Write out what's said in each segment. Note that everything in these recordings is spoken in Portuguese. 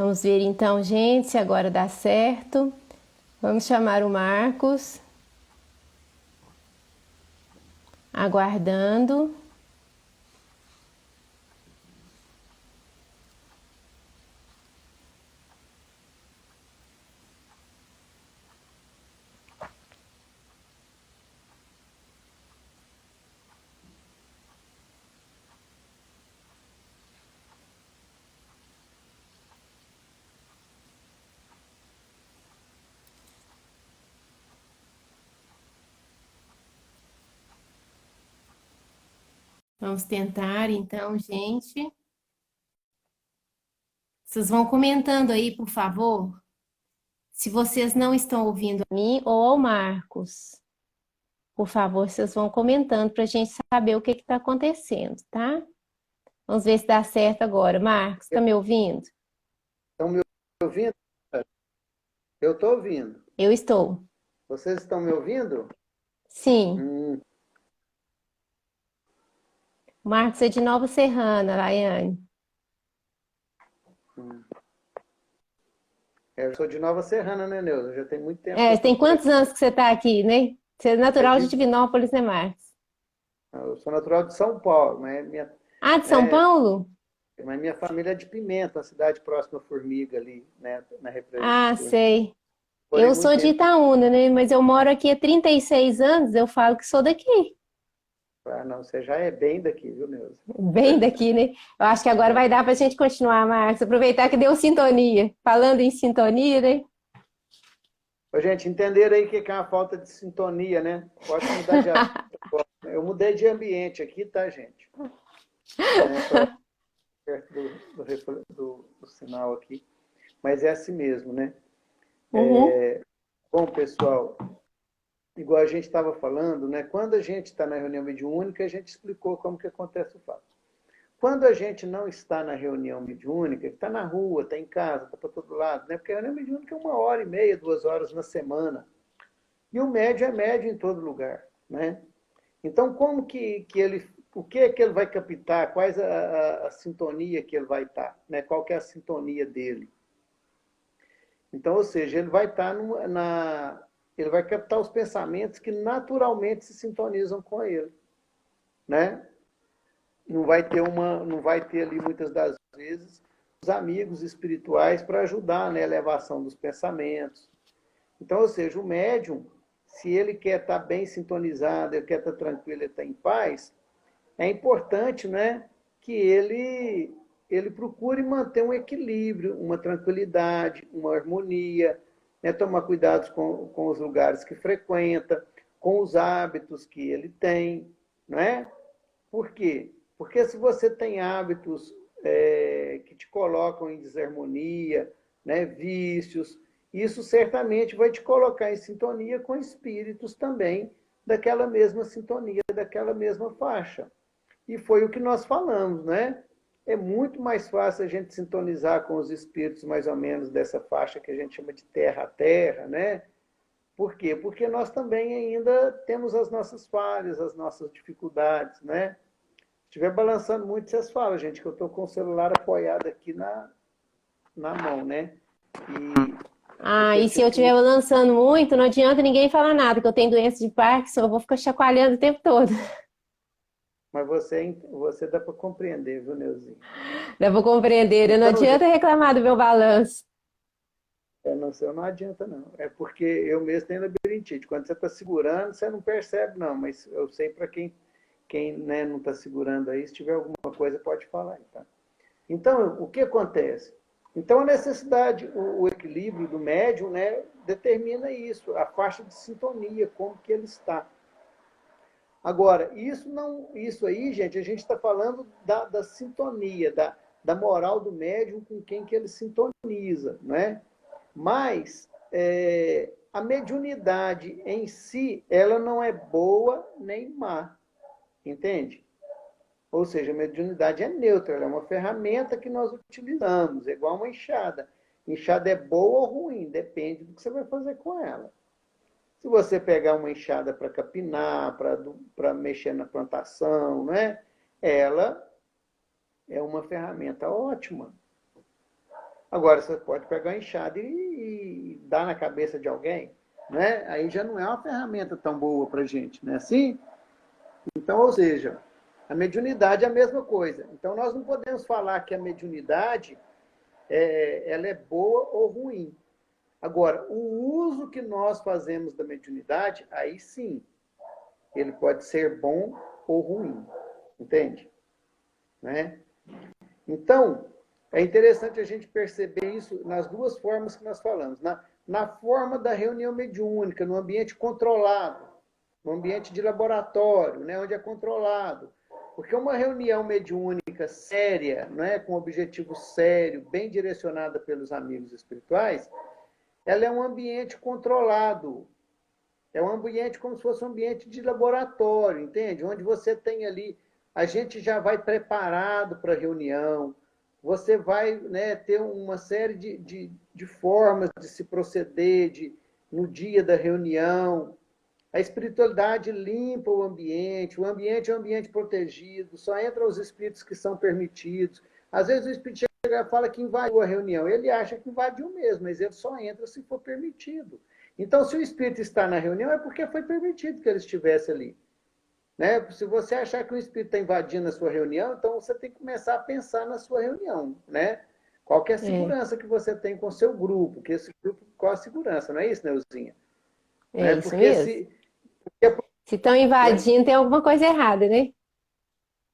Vamos ver então, gente, se agora dá certo. Vamos chamar o Marcos. Aguardando. Vamos tentar então, gente. Vocês vão comentando aí, por favor, se vocês não estão ouvindo a mim ou ao Marcos. Por favor, vocês vão comentando para a gente saber o que está acontecendo, tá? Vamos ver se dá certo agora. Marcos, está me ouvindo? Estão me ouvindo? Eu estou ouvindo. Eu estou. Vocês estão me ouvindo? Sim. Hum, O Marcos é de Nova Serrana, Laiane. hum. Eu sou de Nova Serrana, né, Neuza? Já tem muito tempo que eu É, estou tem por quantos aqui. anos que você está aqui, né? Você é Faz natural de 20. Divinópolis, né, Marcos? Eu sou natural de São Paulo, Ah, de São Paulo? mas minha família é de Pimenta, uma cidade próxima a Formiga ali, né, na represa de Ah, Formiga. sei. Morei Eu muito sou de tempo. Itaúna, né? Mas eu moro aqui há 36 anos, eu falo que sou daqui. Ah, não, você já é bem daqui, viu, Neuza? Bem daqui, né? Eu acho que agora vai dar para a gente continuar, Marcos. Aproveitar que deu sintonia. Falando em sintonia, né? Ô, gente, entenderam aí o que é uma falta de sintonia, né? Pode mudar de assunto. Eu mudei de ambiente aqui, tá, gente? Né, para perto do sinal aqui. Mas é assim mesmo, né? Uhum. Bom, pessoal, igual a gente estava falando, né? Quando a gente está na reunião mediúnica, a gente explicou como que acontece o fato. Quando a gente não está na reunião mediúnica, está na rua, está em casa, está para todo lado, né? Porque a reunião mediúnica é 1 hora e meia, 2 horas na semana. E o médio é médio em todo lugar, né? Então, como que ele, o que é que ele vai captar? Quais a sintonia que ele vai estar, né? Qual que é a sintonia dele? Então, ou seja, ele vai estar ele vai captar os pensamentos que naturalmente se sintonizam com ele, né? Não vai ter ali muitas das vezes os amigos espirituais para ajudar na elevação dos pensamentos. Então, ou seja, o médium, se ele quer estar bem sintonizado, ele quer estar tranquilo, ele está em paz, é importante, né, que ele procure manter um equilíbrio, uma tranquilidade, uma harmonia, né, tomar cuidado com os lugares que frequenta, com os hábitos que ele tem, não é? Por quê? Porque se você tem hábitos que te colocam em desarmonia, né, vícios, isso certamente vai te colocar em sintonia com espíritos também daquela mesma sintonia, daquela mesma faixa. E foi o que nós falamos, né? É muito mais fácil a gente sintonizar com os espíritos mais ou menos dessa faixa que a gente chama de terra a terra, né? Por quê? Porque nós também ainda temos as nossas falhas, as nossas dificuldades, né? Se estiver balançando muito, vocês falam, gente, que eu estou com o celular apoiado aqui na mão, né? E Ah, porque e se eu estiver tipo, lançando muito, não adianta ninguém falar nada, que eu tenho doença de Parkinson, eu vou ficar chacoalhando o tempo todo. mas você dá para compreender, viu, Neuzinho? Dá pra compreender, não Então, gente, adianta reclamar do meu balanço. não sei, não adianta não. É porque eu mesmo tenho labirintite. Quando você está segurando, você não percebe não, mas eu sei para quem né, não está segurando aí, se tiver alguma coisa, pode falar aí, tá? Então, o que acontece? Então, a necessidade, o equilíbrio do médium, né, determina isso, a faixa de sintonia, como que ele está. Agora, isso aí, gente, a gente está falando da sintonia, da moral do médium com quem que ele sintoniza, né? Mas a mediunidade em si, ela não é boa nem má, entende? Ou seja, a mediunidade é neutra, ela é uma ferramenta que nós utilizamos, é igual uma enxada. Enxada é boa ou ruim, depende do que você vai fazer com ela. Se você pegar uma enxada para capinar, para mexer na plantação, né? Ela é uma ferramenta ótima. Agora, você pode pegar a enxada e dar na cabeça de alguém, né? Aí já não é uma ferramenta tão boa para a gente, não é assim? Então, ou seja, a mediunidade é a mesma coisa. Então, nós não podemos falar que a mediunidade ela é boa ou ruim. Agora, o uso que nós fazemos da mediunidade, aí sim, ele pode ser bom ou ruim, entende? Né? Então, é interessante a gente perceber isso nas duas formas que nós falamos. Na forma da reunião mediúnica, no ambiente controlado, no ambiente de laboratório, né, onde é controlado. Porque uma reunião mediúnica séria, né, com objetivo sério, bem direcionada pelos amigos espirituais, ela é um ambiente controlado. É um ambiente como se fosse um ambiente de laboratório, entende? Onde você tem ali, a gente já vai preparado para a reunião, você vai, né, ter uma série de formas de se proceder no dia da reunião. A espiritualidade limpa o ambiente é um ambiente protegido, só entram os espíritos que são permitidos. Às vezes o espírito chega e fala que invadiu a reunião, ele acha que invadiu mesmo, mas ele só entra se for permitido. Então, se o espírito está na reunião, é porque foi permitido que ele estivesse ali. Né? Se você achar que o espírito está invadindo a sua reunião, então você tem que começar a pensar na sua reunião. Né? Qual que é a segurança que você tem com o seu grupo? Que esse grupo, qual a segurança? Não é isso, Neuzinha? É Né? isso Porque mesmo. Se estão invadindo, tem alguma coisa errada, né?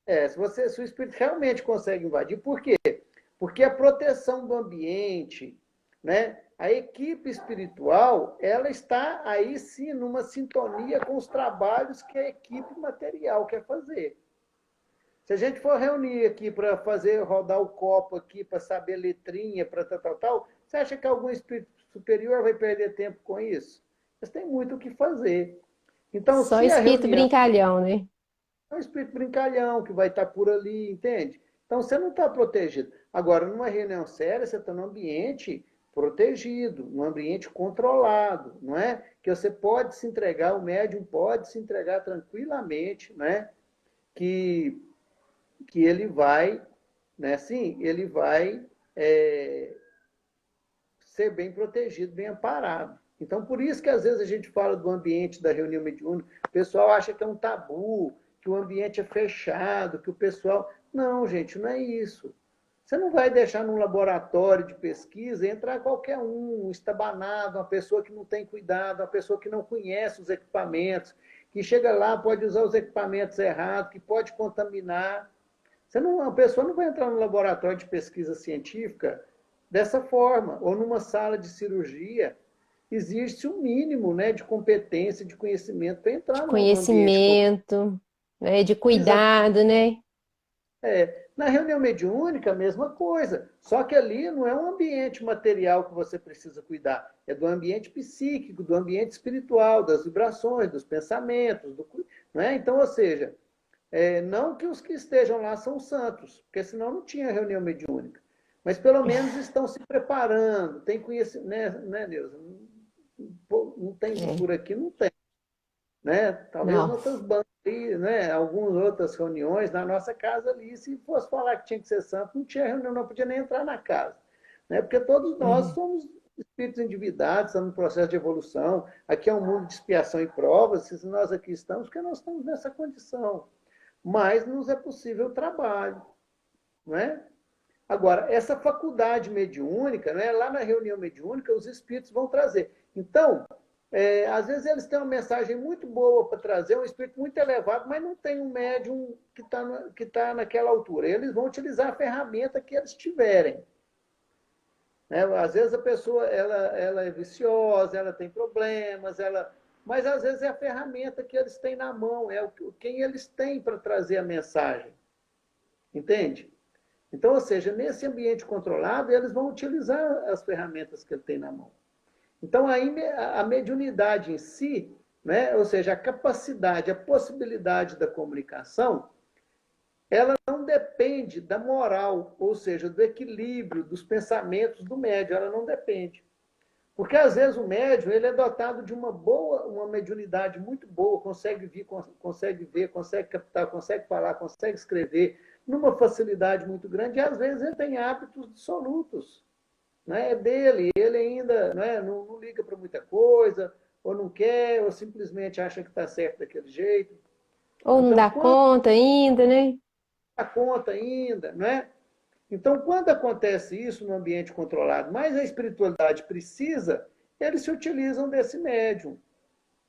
se o espírito realmente consegue invadir, por quê? Porque a proteção do ambiente, né? A equipe espiritual, ela está aí sim numa sintonia com os trabalhos que a equipe material quer fazer. Se a gente for reunir aqui para fazer rodar o copo aqui, para saber letrinha, para tal, você acha que algum espírito superior vai perder tempo com isso? Eles têm muito o que fazer. Então, Só se a espírito reunião brincalhão, né? é um espírito brincalhão que vai estar por ali, entende? Então você não está protegido. Agora, numa reunião séria, você está num ambiente protegido, num ambiente controlado, não é? Que você pode se entregar, o médium pode se entregar tranquilamente, né? Que, que ele vai, né? Sim, ele vai ser bem protegido, bem amparado. Então, por isso que às vezes a gente fala do ambiente da reunião mediúnica, o pessoal acha que é um tabu, que o ambiente é fechado, que o pessoal... Não, gente, não é isso. Você não vai deixar num laboratório de pesquisa entrar qualquer um estabanado, uma pessoa que não tem cuidado, uma pessoa que não conhece os equipamentos, que chega lá, pode usar os equipamentos errados, que pode contaminar. A pessoa não vai entrar no laboratório de pesquisa científica dessa forma, ou numa sala de cirurgia. Existe um mínimo, né, de competência, de conhecimento para De entrar num ambiente. conhecimento, né? De Exatamente. cuidado, né? Na reunião mediúnica, a mesma coisa. Só que ali não é um ambiente material que você precisa cuidar. É do ambiente psíquico, do ambiente espiritual, das vibrações, dos pensamentos. Não é? Então, ou seja, não que os que estejam lá são santos, porque senão não tinha reunião mediúnica. Mas pelo menos estão se preparando, tem conhecimento, né, Neuza? Não tem É. por aqui, não tem. Né? Talvez em Não. outras bandas, né? Algumas outras reuniões, na nossa casa ali, se fosse falar que tinha que ser santo, não tinha reunião, não podia nem entrar na casa. Né? Porque todos nós É. somos espíritos endividados, estamos no processo de evolução. Aqui é um mundo de expiação e provas. Se nós aqui estamos, porque nós estamos nessa condição. Mas nos é possível o trabalho. Não é? Agora, essa faculdade mediúnica, né, lá na reunião mediúnica, os espíritos vão trazer. Então, às vezes eles têm uma mensagem muito boa para trazer, um espírito muito elevado, mas não tem um médium que tá naquela altura. Eles vão utilizar a ferramenta que eles tiverem. Né? Às vezes a pessoa ela é viciosa, ela tem problemas, mas às vezes é a ferramenta que eles têm na mão, quem eles têm para trazer a mensagem. Entende? Então, ou seja, nesse ambiente controlado, eles vão utilizar as ferramentas que ele tem na mão. Então, aí a mediunidade em si, né, ou seja, a capacidade, a possibilidade da comunicação, ela não depende da moral, ou seja, do equilíbrio dos pensamentos do médium, ela não depende. Porque às vezes o médium ele é dotado de uma mediunidade muito boa, consegue ver, consegue captar, consegue falar, consegue escrever, numa facilidade muito grande, e às vezes ele tem hábitos dissolutos. né? É dele, ele ainda, né, não liga para muita coisa, ou não quer, ou simplesmente acha que está certo daquele jeito. Ou não Então, dá quando conta ainda, né? dá conta ainda, né? Então, quando acontece isso no ambiente controlado, mas a espiritualidade precisa, eles se utilizam desse médium,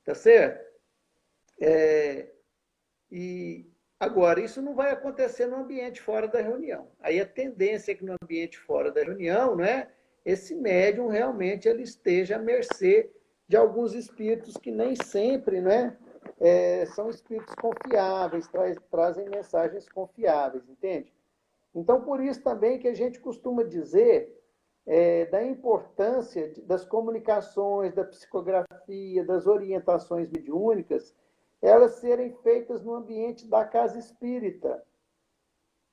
tá certo? E agora, isso não vai acontecer no ambiente fora da reunião. Aí a tendência é que no ambiente fora da reunião, né, esse médium realmente ele esteja à mercê de alguns espíritos que nem sempre, né, são espíritos confiáveis, trazem mensagens confiáveis, entende? Então, por isso também que a gente costuma dizer da importância das comunicações, da psicografia, das orientações mediúnicas, elas serem feitas no ambiente da casa espírita,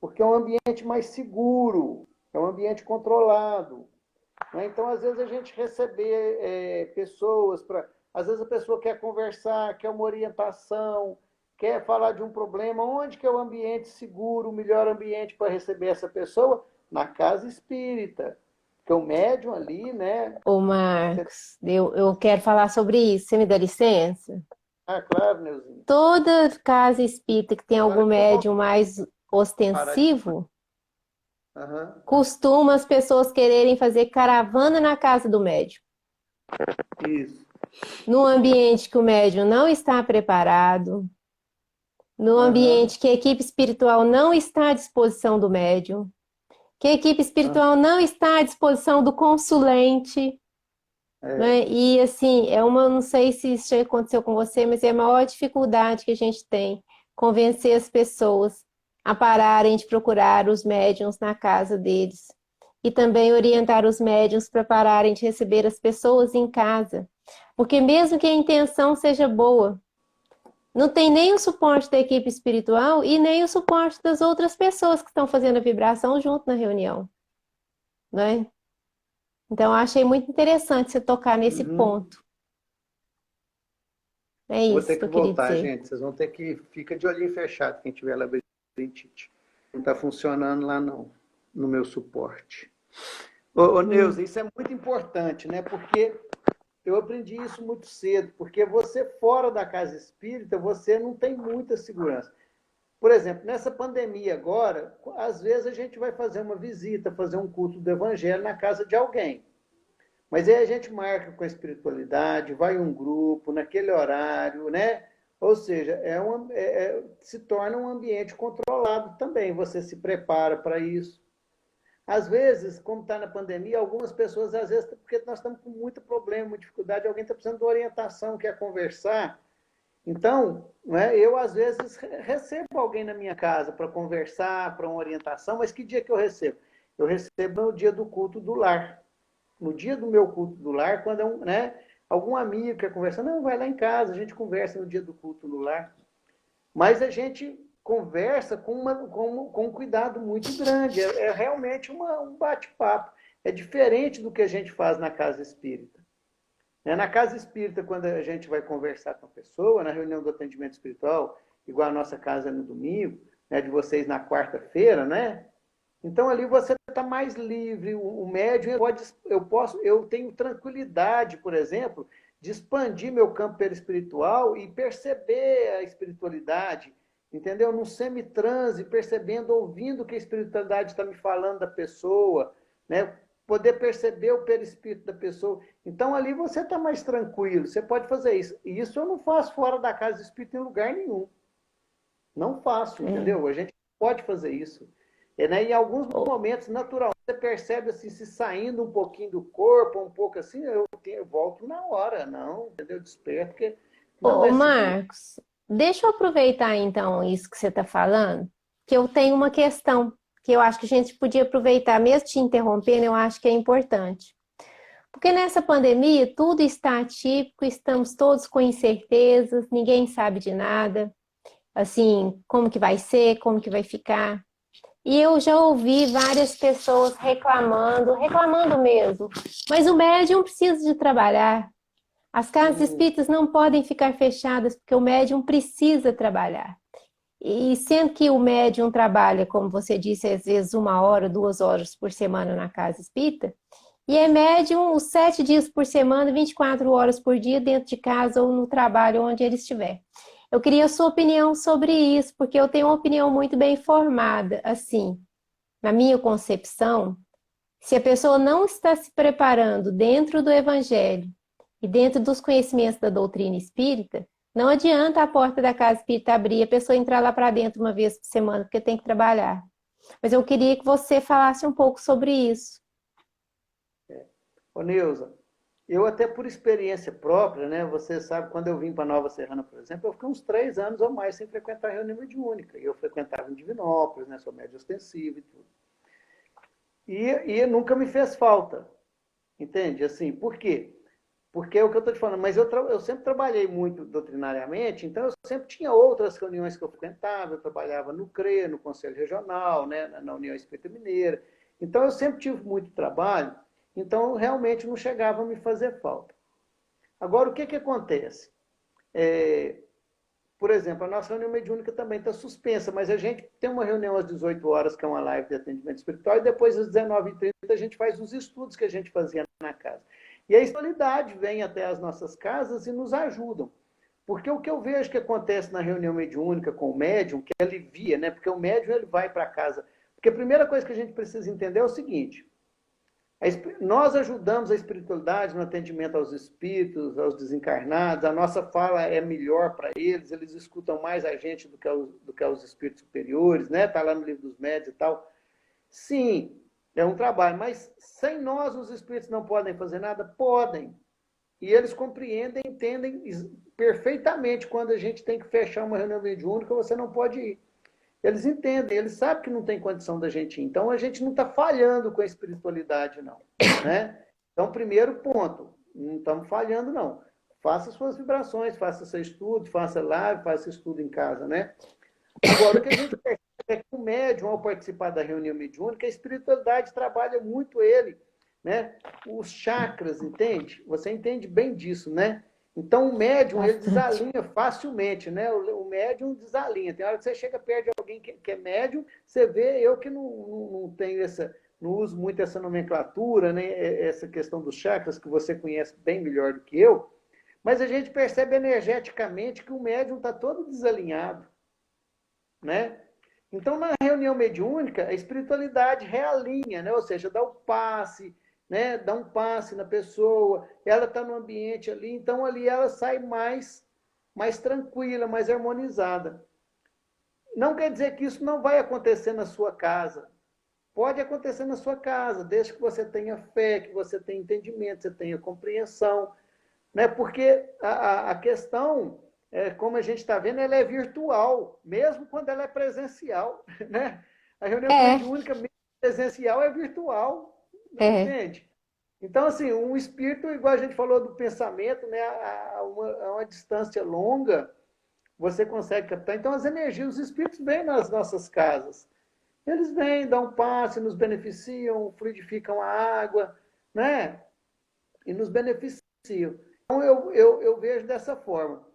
porque é um ambiente mais seguro, é um ambiente controlado. Né? Então, às vezes, a gente receber pessoas para. Às vezes, a pessoa quer conversar, quer uma orientação, quer falar de um problema. Onde que é o ambiente seguro, o melhor ambiente para receber essa pessoa? Na casa espírita. Porque o médium ali, né? Ô, Marcos, eu quero falar sobre isso. Você me dá licença? Ah, claro, Neuzinho. Toda casa espírita que tem Na algum hora que eu médium voltar, mais parar de. ostensivo, Aham. costuma as pessoas quererem fazer caravana na casa do médium. Isso. No ambiente que o médium não está preparado, no Aham. ambiente que a equipe espiritual não está à disposição do médium, que a equipe Aham. espiritual não está à disposição do consulente, É. né? E assim, não sei se isso já aconteceu com você, mas é a maior dificuldade que a gente tem, convencer as pessoas a pararem de procurar os médiuns na casa deles. E também orientar os médiuns para pararem de receber as pessoas em casa. Porque mesmo que a intenção seja boa, não tem nem o suporte da equipe espiritual e nem o suporte das outras pessoas que estão fazendo a vibração junto na reunião, né? Então, eu achei muito interessante você tocar nesse Uhum. ponto. É Vou isso ter que que eu queria voltar, dizer. gente. Vocês vão ter que. Fica de olhinho fechado quem tiver labirintite. Não está funcionando lá, não, no meu suporte. Ô, Hum. Neuza, isso é muito importante, né? Porque eu aprendi isso muito cedo. Porque você, fora da casa espírita, você não tem muita segurança. Por exemplo, nessa pandemia agora, às vezes a gente vai fazer uma visita, fazer um culto do evangelho na casa de alguém. Mas aí a gente marca com a espiritualidade, vai um grupo, naquele horário, né? Ou seja, se torna um ambiente controlado também. Você se prepara para isso. Às vezes, como está na pandemia, algumas pessoas, às vezes, porque nós estamos com muito problema, muita dificuldade, alguém está precisando de orientação, quer conversar. Então, né, eu, às vezes, recebo alguém na minha casa para conversar, para uma orientação, mas que dia que eu recebo? Eu recebo no dia do culto do lar. No dia do meu culto do lar, quando né, algum amigo quer conversar, não, vai lá em casa, a gente conversa no dia do culto do lar. Mas a gente conversa com um cuidado muito grande. É realmente um bate-papo. É diferente do que a gente faz na casa espírita. Na casa espírita, quando a gente vai conversar com a pessoa, na reunião do atendimento espiritual, igual a nossa casa no domingo, né, de vocês na quarta-feira, né? Então ali você está mais livre, o médium pode, eu tenho tranquilidade, por exemplo, de expandir meu campo perispiritual e perceber a espiritualidade, entendeu? Num semitranse, percebendo, ouvindo o que a espiritualidade está me falando da pessoa, né? Poder perceber o perispírito da pessoa. Então ali você está mais tranquilo, você pode fazer isso. E isso eu não faço fora da casa espírita em lugar nenhum. Não faço, É. entendeu? A gente pode fazer isso. Né? Em alguns Ô, momentos, naturalmente, você percebe assim, se saindo um pouquinho do corpo, um pouco assim, eu volto na hora, não, entendeu? Desperto, porque não ô, é seguro. Marcos, deixa eu aproveitar então isso que você está falando, que eu tenho uma questão que eu acho que a gente podia aproveitar, mesmo te interrompendo, eu acho que é importante. Porque nessa pandemia tudo está atípico, estamos todos com incertezas, ninguém sabe de nada, assim, como que vai ser, como que vai ficar. E eu já ouvi várias pessoas reclamando, reclamando mesmo, mas o médium precisa de trabalhar. As casas Hum, espíritas não podem ficar fechadas porque o médium precisa trabalhar. E sendo que o médium trabalha, como você disse, às vezes 1 hora, 2 horas por semana na casa espírita, E é médium os 7 dias por semana, 24 horas por dia, dentro de casa ou no trabalho, onde ele estiver. Eu queria a sua opinião sobre isso, porque eu tenho uma opinião muito bem formada. Assim, na minha concepção, se a pessoa não está se preparando dentro do Evangelho e dentro dos conhecimentos da doutrina espírita, não adianta a porta da casa espírita abrir e a pessoa entrar lá para dentro uma vez por semana, porque tem que trabalhar. Mas eu queria que você falasse um pouco sobre isso. Ô, Neuza, eu até por experiência própria, né? Você sabe, quando eu vim para Nova Serrana, por exemplo, eu fiquei uns 3 anos ou mais sem frequentar a reunião mediúnica. E eu frequentava em Divinópolis, né? Sou médio ostensivo e tudo. E nunca me fez falta, entende? Assim, por quê? Porque é o que eu estou te falando, mas eu sempre trabalhei muito doutrinariamente, então eu sempre tinha outras reuniões que eu frequentava, eu trabalhava no CRE, no Conselho Regional, né, na União Espírita Mineira, então eu sempre tive muito trabalho, então realmente não chegava a me fazer falta. Agora, o que, que acontece? É, por exemplo, a nossa reunião mediúnica também está suspensa, mas a gente tem uma reunião às 18 horas, que é uma live de atendimento espiritual, e depois às 19h30 a gente faz os estudos que a gente fazia na casa. E a espiritualidade vem até as nossas casas e nos ajudam. Porque o que eu vejo que acontece na reunião mediúnica com o médium, que alivia, né? Porque o médium ele vai para casa. Porque a primeira coisa que a gente precisa entender é o seguinte: nós ajudamos a espiritualidade no atendimento aos espíritos, aos desencarnados, a nossa fala é melhor para eles, eles escutam mais a gente do que aos espíritos superiores, né? Está lá no livro dos médios e tal. Sim, é um trabalho, mas sem nós os espíritos não podem fazer nada? Podem. E eles compreendem, entendem perfeitamente quando a gente tem que fechar uma reunião mediúnica, você não pode ir. Eles entendem, eles sabem que não tem condição da gente ir. Então, a gente não está falhando com a espiritualidade, não. Né? Então, primeiro ponto, não estamos falhando, não. Faça suas vibrações, faça seu estudo, faça live, faça estudo em casa, né? Agora, o que a gente percebe é que o médium, ao participar da reunião mediúnica, a espiritualidade trabalha muito ele, né? Os chakras, entende? Você entende bem disso, né? Então, o médium, ele Bastante. desalinha facilmente, né? O médium desalinha. Tem hora que você chega perto de alguém que é médium, você vê, eu que não tenho essa, não uso muito essa nomenclatura, né? Essa questão dos chakras, que você conhece bem melhor do que eu, mas a gente percebe energeticamente que o médium está todo desalinhado, né? Então, na reunião mediúnica, a espiritualidade realinha, né? Ou seja, dá o passe, né? Dá um passe na pessoa, ela está no ambiente ali, então ali ela sai mais tranquila, mais harmonizada. Não quer dizer que isso não vai acontecer na sua casa. Pode acontecer na sua casa, desde que você tenha fé, que você tenha entendimento, você tenha compreensão, né? Porque a questão, como a gente está vendo, ela é virtual, mesmo quando ela é presencial. Né? A reunião É, mediúnica, mesmo presencial, é virtual, é. entende? Então, assim, um espírito, igual a gente falou do pensamento, né, a uma distância longa, você consegue captar. Então, as energias, os espíritos vêm nas nossas casas. Eles vêm, dão um passe, nos beneficiam, fluidificam a água, né? E nos beneficiam. Então, eu vejo dessa forma.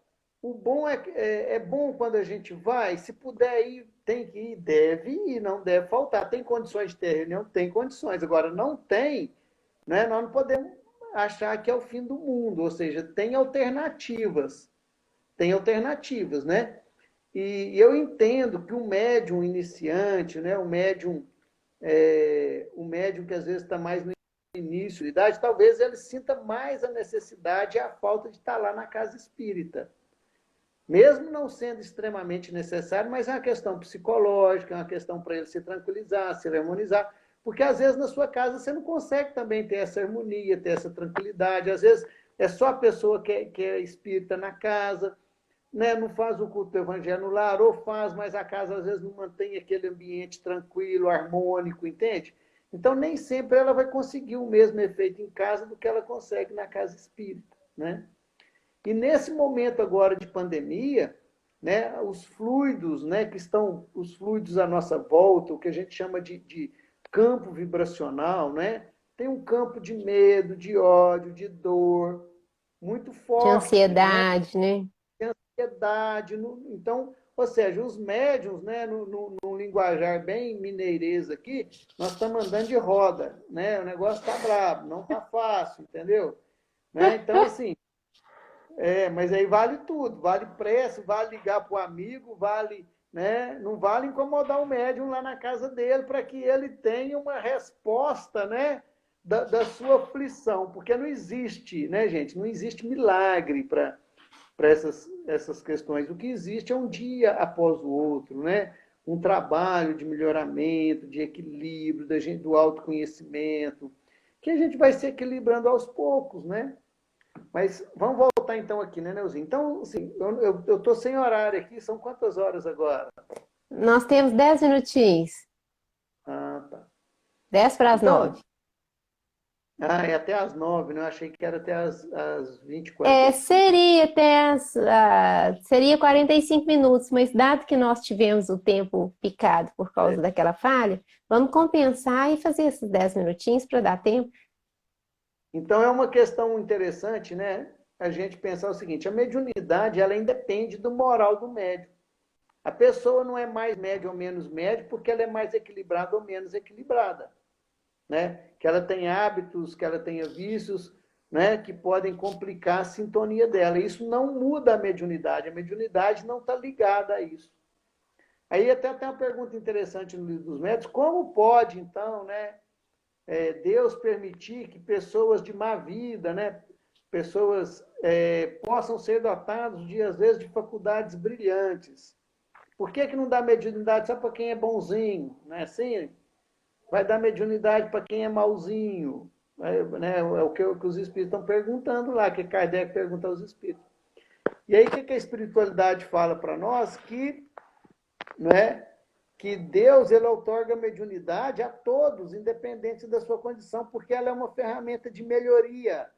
O bom é bom quando a gente vai, se puder ir, tem que ir, deve ir, não deve faltar. Tem condições de ter reunião? Tem condições. Agora, não tem, né? Nós não podemos achar que é o fim do mundo, ou seja, tem alternativas, né? E eu entendo que o médium iniciante, né? O médium que às vezes está mais no início de idade, talvez ele sinta mais a necessidade e a falta de estar lá na casa espírita. Mesmo não sendo extremamente necessário, mas é uma questão psicológica, é uma questão para ele se tranquilizar, se harmonizar, porque às vezes na sua casa você não consegue também ter essa harmonia, ter essa tranquilidade, às vezes é só a pessoa que é espírita na casa, né? Não faz o culto do evangelho no lar, ou faz, mas a casa às vezes não mantém aquele ambiente tranquilo, harmônico, entende? Então nem sempre ela vai conseguir o mesmo efeito em casa do que ela consegue na casa espírita, né? E nesse momento agora de pandemia, né, os fluidos, né, que estão os fluidos à nossa volta, o que a gente chama de campo vibracional, né, tem um campo de medo, de ódio, de dor muito De forte, né? ansiedade, né? Ansiedade. Então, Ou seja, os médiums, né, no linguajar bem mineirês aqui, nós estamos andando de roda, né? O negócio está brabo, não está fácil, entendeu? Né? Então, assim, mas aí vale tudo, vale preço, vale ligar para o amigo, vale, né? Não vale incomodar o médium lá na casa dele para que ele tenha uma resposta, né? Da sua aflição, porque não existe, né, gente? Não existe milagre para essas questões. O que existe é um dia após o outro, né? Um trabalho de melhoramento, de equilíbrio, do autoconhecimento, que a gente vai se equilibrando aos poucos, né? Mas vamos voltar então aqui, né, Neuzinho? Então, assim, eu estou sem horário aqui, são quantas horas agora? Nós temos 10 minutinhos. Ah, tá. 10 para as Então, 9. é até às 9, né? Eu achei que era até às 20, Seria seria 45 minutos, mas dado que nós tivemos o tempo picado por causa daquela falha, vamos compensar e fazer esses 10 minutinhos para dar tempo. Então, é uma questão interessante, né? A gente pensar o seguinte: a mediunidade, ela independe do moral do médium. A pessoa não é mais média ou menos média porque ela é mais equilibrada ou menos equilibrada, né? Que ela tem hábitos, que ela tenha vícios, né? Que podem complicar a sintonia dela. Isso não muda a mediunidade não está ligada a isso. Aí até tem uma pergunta interessante no livro dos médios: como pode, então, né? Deus permitir que pessoas de má vida, né? Pessoas possam ser dotados de, às vezes, de faculdades brilhantes. Por que não dá mediunidade só para quem é bonzinho? Não é assim? Vai dar mediunidade para quem é malzinho. Né? É o que os espíritos estão perguntando lá, que Kardec pergunta aos espíritos. E aí, o que a espiritualidade fala para nós? Né, que Deus, ele outorga mediunidade a todos, independente da sua condição, porque ela é uma ferramenta de melhoria.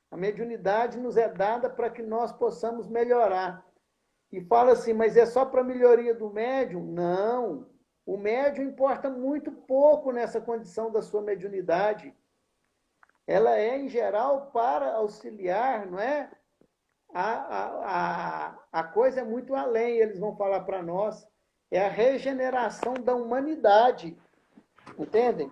A mediunidade nos é dada para que nós possamos melhorar. E fala assim, mas é só para melhoria do médium? Não. O médium importa muito pouco nessa condição da sua mediunidade. Ela é, em geral, para auxiliar, não é? A coisa é muito além, eles vão falar para nós. É a regeneração da humanidade. Entendem?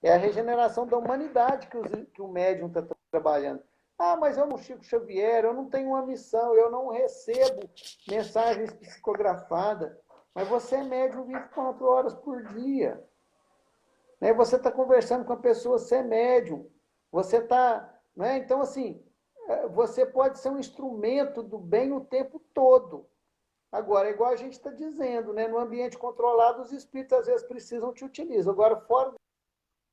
É a regeneração da humanidade que o médium está trabalhando. Ah, mas eu não Chico Xavier, eu não tenho uma missão, eu não recebo mensagens psicografadas. Mas você é médium 24 horas por dia. Né? Você está conversando com a pessoa, você é médium. Você está. Né? Então, assim, você pode ser um instrumento do bem o tempo todo. Agora, é igual a gente está dizendo, né? No ambiente controlado, os espíritos às vezes precisam te utilizar. Agora, fora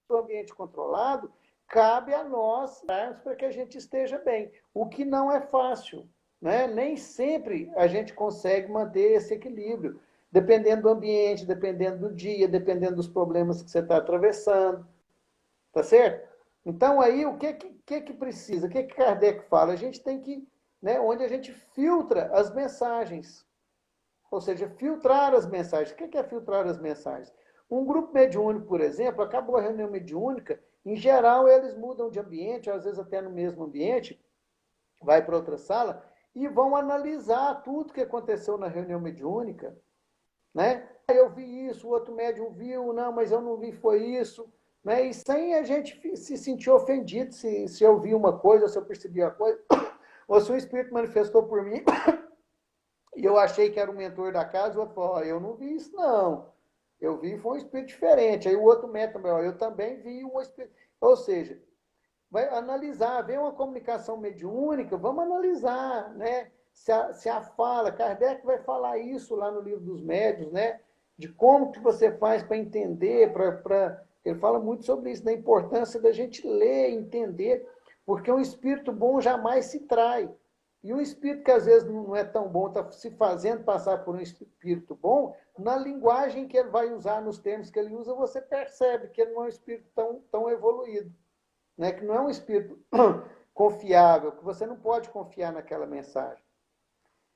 do ambiente controlado, cabe a nós para que a gente esteja bem. O que não é fácil, né? Nem sempre a gente consegue manter esse equilíbrio, dependendo do ambiente, dependendo do dia, dependendo dos problemas que você está atravessando, tá certo? Então aí o que precisa? O que Kardec fala? A gente tem que, né? Onde a gente filtra as mensagens, ou seja, filtrar as mensagens. O que é filtrar as mensagens? Um grupo mediúnico, por exemplo, acabou a reunião mediúnica, em geral eles mudam de ambiente, às vezes até no mesmo ambiente, vai para outra sala, e vão analisar tudo que aconteceu na reunião mediúnica. Né? Eu vi isso, o outro médium viu, não, mas eu não vi, foi isso. Né? E sem a gente se sentir ofendido se eu vi uma coisa, ou se eu percebi uma coisa, ou se o Espírito manifestou por mim, e eu achei que era o mentor da casa, o outro falou, eu não vi isso não. Eu vi foi um espírito diferente. Aí o outro médium também, eu também vi um espírito. Ou seja, vai analisar, vê uma comunicação mediúnica, vamos analisar, né? Se a fala, Kardec vai falar isso lá no livro dos médiuns, né? De como que você faz para entender, ele fala muito sobre isso, da importância da gente ler, entender, porque um espírito bom jamais se trai. E um espírito que às vezes não é tão bom, está se fazendo passar por um espírito bom, na linguagem que ele vai usar, nos termos que ele usa, você percebe que ele não é um espírito tão evoluído. Né? Que não é um espírito confiável, que você não pode confiar naquela mensagem.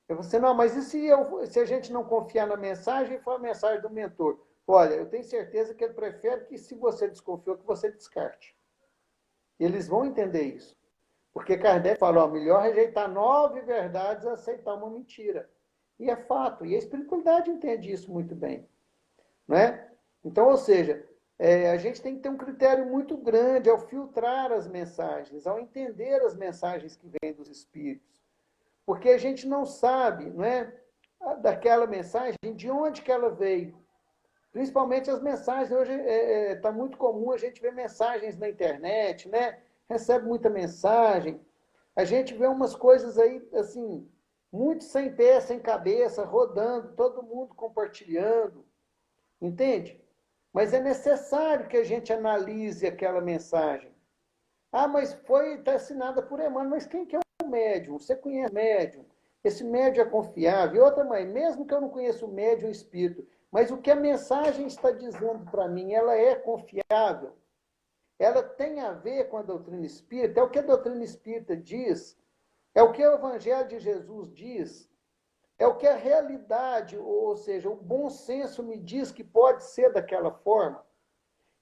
Você, não, mas e se a gente não confiar na mensagem e for a mensagem do mentor? Olha, eu tenho certeza que ele prefere que, se você desconfiou, que você descarte. Eles vão entender isso. Porque Kardec falou, melhor rejeitar 9 verdades a aceitar uma mentira. E é fato. E a espiritualidade entende isso muito bem. Né? Então, ou seja, a gente tem que ter um critério muito grande ao filtrar as mensagens, ao entender as mensagens que vêm dos espíritos. Porque a gente não sabe, não é, daquela mensagem, de onde que ela veio. Principalmente as mensagens. Hoje está muito comum a gente ver mensagens na internet, né? Recebe muita mensagem. A gente vê umas coisas aí, assim, muito sem pé, sem cabeça, rodando, todo mundo compartilhando. Entende? Mas é necessário que a gente analise aquela mensagem. Ah, mas está assinada por Emmanuel. Mas quem que é o médium? Você conhece o médium? Esse médium é confiável? E outra, mãe, mesmo que eu não conheça o médium, o espírito, mas o que a mensagem está dizendo para mim, ela é confiável? Ela tem a ver com a doutrina espírita? É o que a doutrina espírita diz? É o que o Evangelho de Jesus diz? É o que a realidade, ou seja, o bom senso me diz que pode ser daquela forma?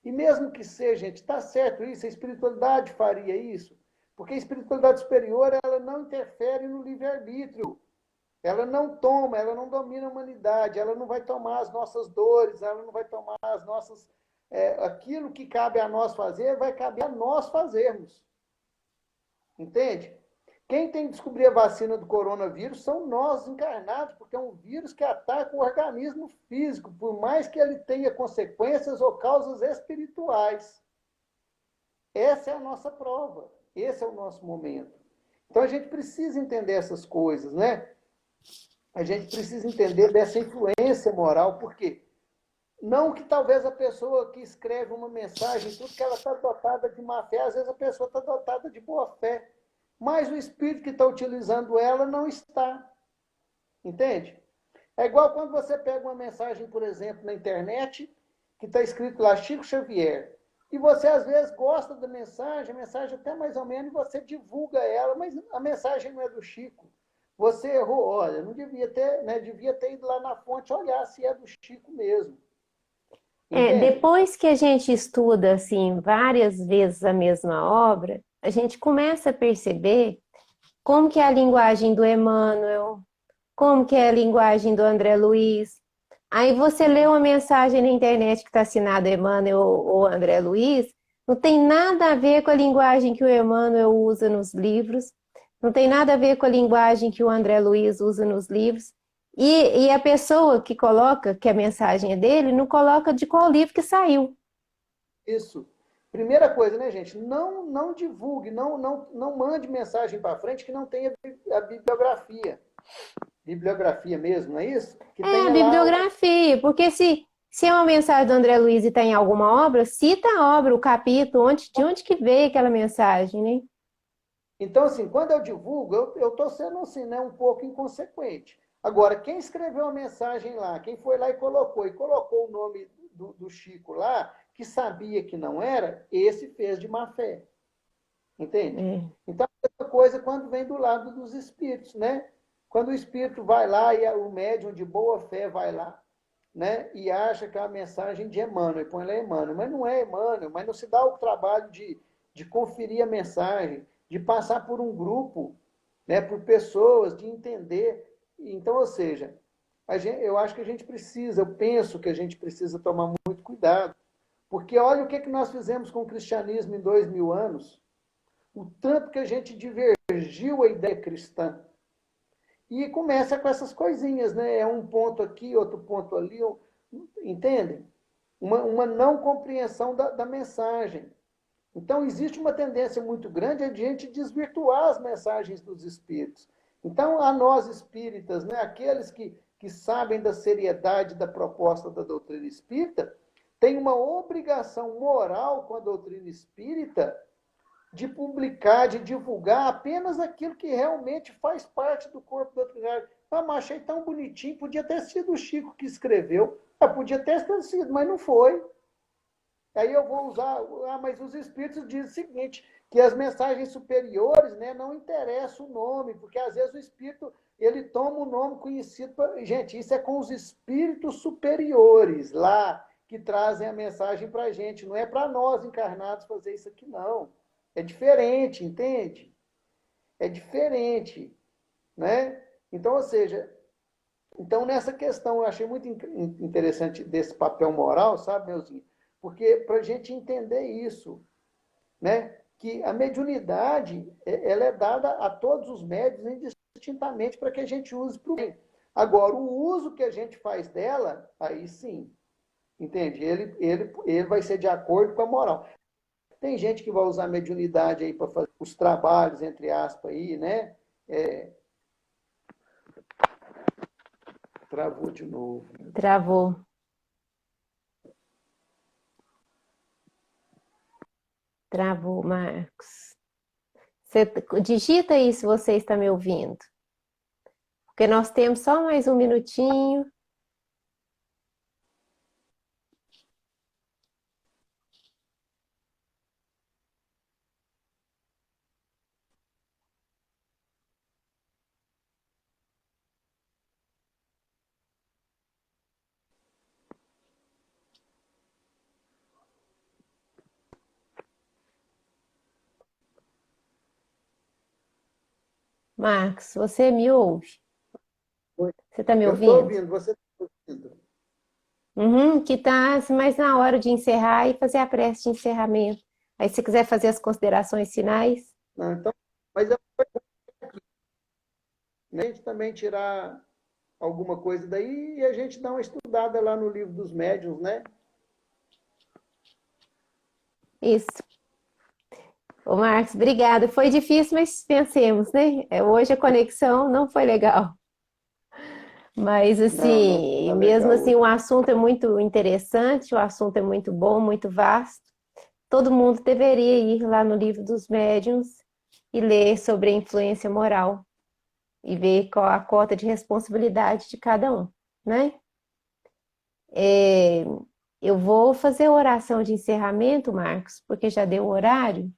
E mesmo que seja, gente, está certo isso, a espiritualidade faria isso, porque a espiritualidade superior, ela não interfere no livre-arbítrio, ela não toma, ela não domina a humanidade, ela não vai tomar as nossas dores, ela não vai tomar as nossas... aquilo que cabe a nós fazer, vai caber a nós fazermos. Entende? Quem tem que descobrir a vacina do coronavírus são nós encarnados, porque é um vírus que ataca o organismo físico, por mais que ele tenha consequências ou causas espirituais. Essa é a nossa prova, esse é o nosso momento. Então a gente precisa entender essas coisas, né? A gente precisa entender dessa influência moral, porque não que talvez a pessoa que escreve uma mensagem, tudo que ela está dotada de má fé, às vezes a pessoa está dotada de boa fé, mas o espírito que está utilizando ela não está. Entende? É igual quando você pega uma mensagem, por exemplo, na internet, que está escrito lá Chico Xavier, e você às vezes gosta da mensagem, a mensagem até mais ou menos, e você divulga ela, mas a mensagem não é do Chico. Você errou, olha, não devia ter, né, devia ter ido lá na fonte olhar se é do Chico mesmo. Entende? Depois que a gente estuda assim várias vezes a mesma obra, a gente começa a perceber como que é a linguagem do Emmanuel, como que é a linguagem do André Luiz. Aí você lê uma mensagem na internet que está assinada Emmanuel ou André Luiz, não tem nada a ver com a linguagem que o Emmanuel usa nos livros, não tem nada a ver com a linguagem que o André Luiz usa nos livros. E a pessoa que coloca que a mensagem é dele, não coloca de qual livro que saiu. Isso. Primeira coisa, né, gente? Não divulgue, não mande mensagem para frente que não tenha a bibliografia. Bibliografia mesmo, não é isso? Que É a tenha lá. bibliografia, porque se é uma mensagem do André Luiz e está em alguma obra, cita a obra, o capítulo, de onde que veio aquela mensagem, né? Então, assim, quando eu divulgo, eu estou sendo assim, né, um pouco inconsequente. Agora, quem escreveu a mensagem lá, quem foi lá e colocou o nome do Chico lá, que sabia que não era, esse fez de má fé. Entende? É. Então, a mesma coisa quando vem do lado dos espíritos, né? Quando o espírito vai lá e o médium de boa fé vai lá, né? E acha que é uma mensagem de Emmanuel, e põe lá Emmanuel, mas não é Emmanuel, mas não se dá o trabalho de conferir a mensagem, de passar por um grupo, né? Por pessoas, de entender. Então, ou seja, eu acho que a gente precisa, eu penso que a gente precisa tomar muito cuidado, porque olha o que nós fizemos com o cristianismo em 2000 anos, o tanto que a gente divergiu a ideia cristã. E começa com essas coisinhas, né? É um ponto aqui, outro ponto ali, entendem? Uma não compreensão da mensagem. Então, existe uma tendência muito grande de a gente desvirtuar as mensagens dos espíritos. Então, a nós espíritas, né, aqueles que sabem da seriedade da proposta da doutrina espírita, têm uma obrigação moral com a doutrina espírita de publicar, de divulgar apenas aquilo que realmente faz parte do corpo doutrinário. Ah, mas achei tão bonitinho, podia ter sido o Chico que escreveu. Podia ter sido, mas não foi. Aí eu vou usar, mas os espíritos dizem o seguinte, que as mensagens superiores, né, não interessa o nome, porque às vezes o espírito, ele toma o nome conhecido, gente, isso é com os espíritos superiores lá, que trazem a mensagem para a gente, não é para nós encarnados fazer isso aqui, não. É diferente, entende? É diferente, né? Então, ou seja, Então, nessa questão, eu achei muito interessante desse papel moral, sabe, Neuzinho? Porque para a gente entender isso, né? Que a mediunidade ela é dada a todos os médios indistintamente para que a gente use para o bem. Agora, o uso que a gente faz dela, aí sim, entende? Ele vai ser de acordo com a moral. Tem gente que vai usar a mediunidade aí para fazer os trabalhos, entre aspas, aí, né? Travou de novo. Travou. Travou, Marcos. Você digita aí se você está me ouvindo. Porque nós temos só mais um minutinho. Marcos, você me ouve? Você está me Eu estou ouvindo? ouvindo, você está ouvindo. Uhum, que tá mais na hora de encerrar e fazer a prece de encerramento. Aí, se quiser fazer as considerações finais. Não, então, mas a gente também tirar alguma coisa daí e a gente dá uma estudada lá no livro dos médiuns, né? Isso. Ô, Marcos, obrigada. Foi difícil, mas pensemos, né? Hoje a conexão não foi legal. Mas, Não, não assim, tá mesmo legal assim, hoje. o assunto é muito interessante, o assunto é muito bom, muito vasto. Todo mundo deveria ir lá no livro dos médiuns e ler sobre a influência moral e ver qual a cota de responsabilidade de cada um, né? É, eu vou fazer a oração de encerramento, Marcos, porque já deu o horário.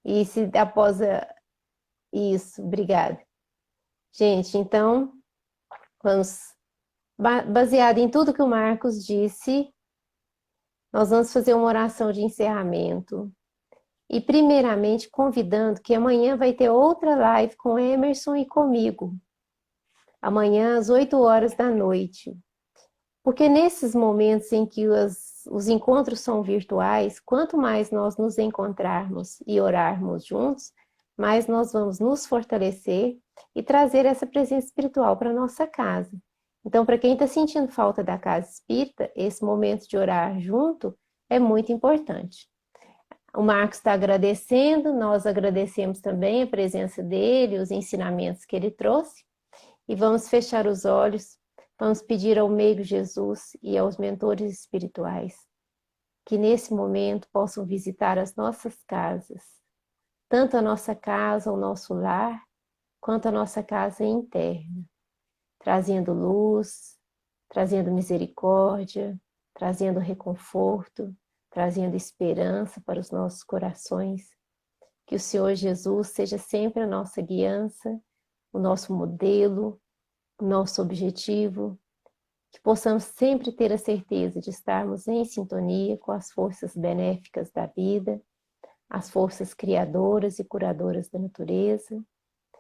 E se após isso, obrigada. Gente, então, vamos, baseado em tudo que o Marcos disse, nós vamos fazer uma oração de encerramento. E, primeiramente, convidando que amanhã vai ter outra live com Emerson e comigo. Amanhã, às 8 horas da noite. Porque nesses momentos em que os encontros são virtuais, quanto mais nós nos encontrarmos e orarmos juntos, mais nós vamos nos fortalecer e trazer essa presença espiritual para a nossa casa. Então, para quem está sentindo falta da casa espírita, esse momento de orar junto é muito importante. O Marcos está agradecendo, nós agradecemos também a presença dele, os ensinamentos que ele trouxe, e vamos fechar os olhos. Vamos pedir ao meigo Jesus e aos mentores espirituais que nesse momento possam visitar as nossas casas, tanto a nossa casa, o nosso lar, quanto a nossa casa interna, trazendo luz, trazendo misericórdia, trazendo reconforto, trazendo esperança para os nossos corações. Que o Senhor Jesus seja sempre a nossa guiança, o nosso modelo, o nosso objetivo, que possamos sempre ter a certeza de estarmos em sintonia com as forças benéficas da vida, as forças criadoras e curadoras da natureza,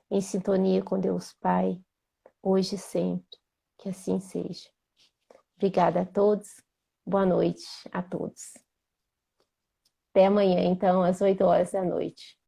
em sintonia com Deus Pai, hoje e sempre. Que assim seja. Obrigada a todos. Boa noite a todos. Até amanhã, então, às 8 horas da noite.